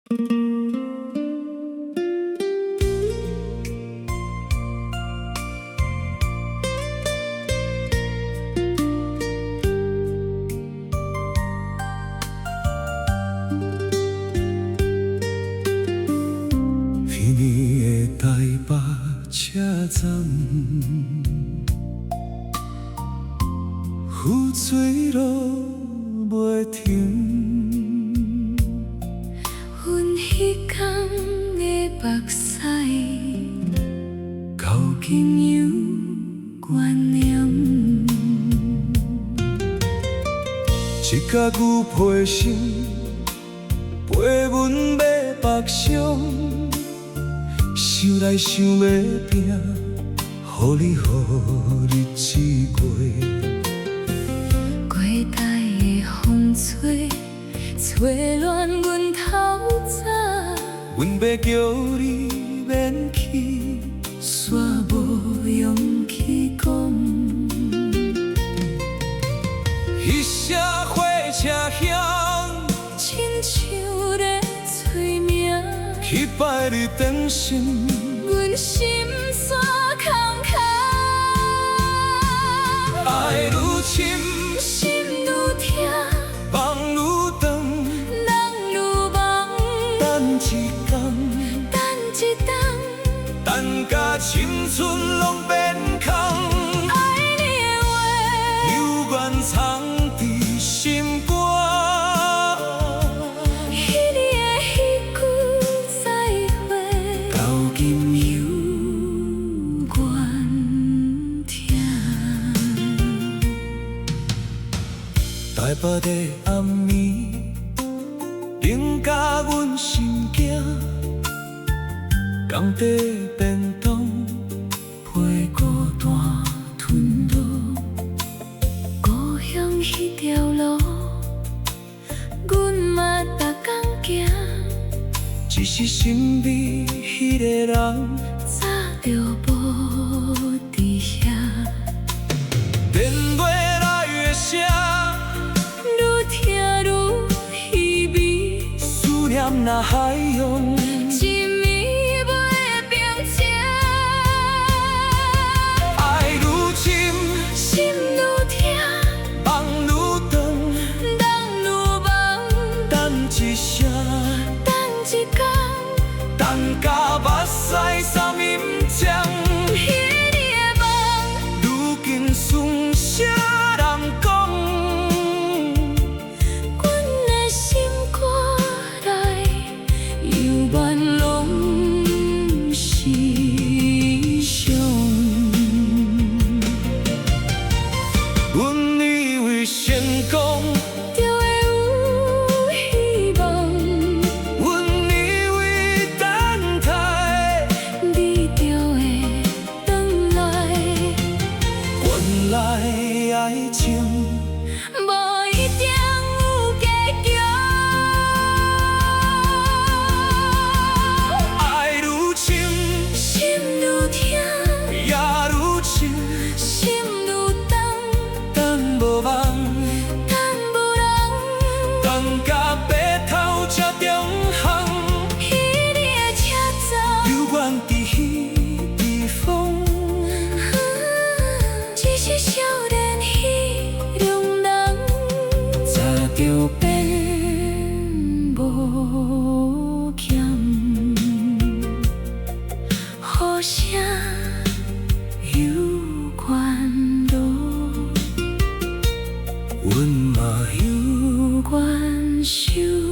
彼年的台北车站，雨水落袂停。阮迄天的目屎，到今犹悬念。一甲牛皮心，陪阮买目相。想来想要拼，予你日子过。过台的风吹，吹乱阮头发。阮要叫你免去，煞无勇气讲。迄声火车响，亲像咧催命。迄摆你转身，阮心酸空空。爱愈深，心愈痛，梦愈长，人愈忙。等一天，等一冬，等甲青春拢变空。爱你的话，犹原藏伫心肝。彼年的迄句再会，到今犹原痛。台北的暗暝，冷甲阮心惊。工地便当陪孤单吞落。故乡迄条路，阮嘛逐天行。只是心里迄个人，早就无伫遐。电话来的声，愈听愈稀微，思念若海洋。一暝袂平静。爱愈深，心愈痛，梦愈长，人愈忙。等一声，等一天，等甲目屎三阴浆。彼年的梦，如今算啥人讲？阮的心肝内，犹原拢是伤。阮以为成功，就会有希望，阮以为等待，你就会转来。原来爱情无一定有结局。爱愈深，心愈痛，也愈深，心愈重，等无望，等无人。等甲白头才中航。彼年的车站，犹原伫彼地方。只是少年迄种人，早就变无欠。雨声犹原落，阮嘛犹原想。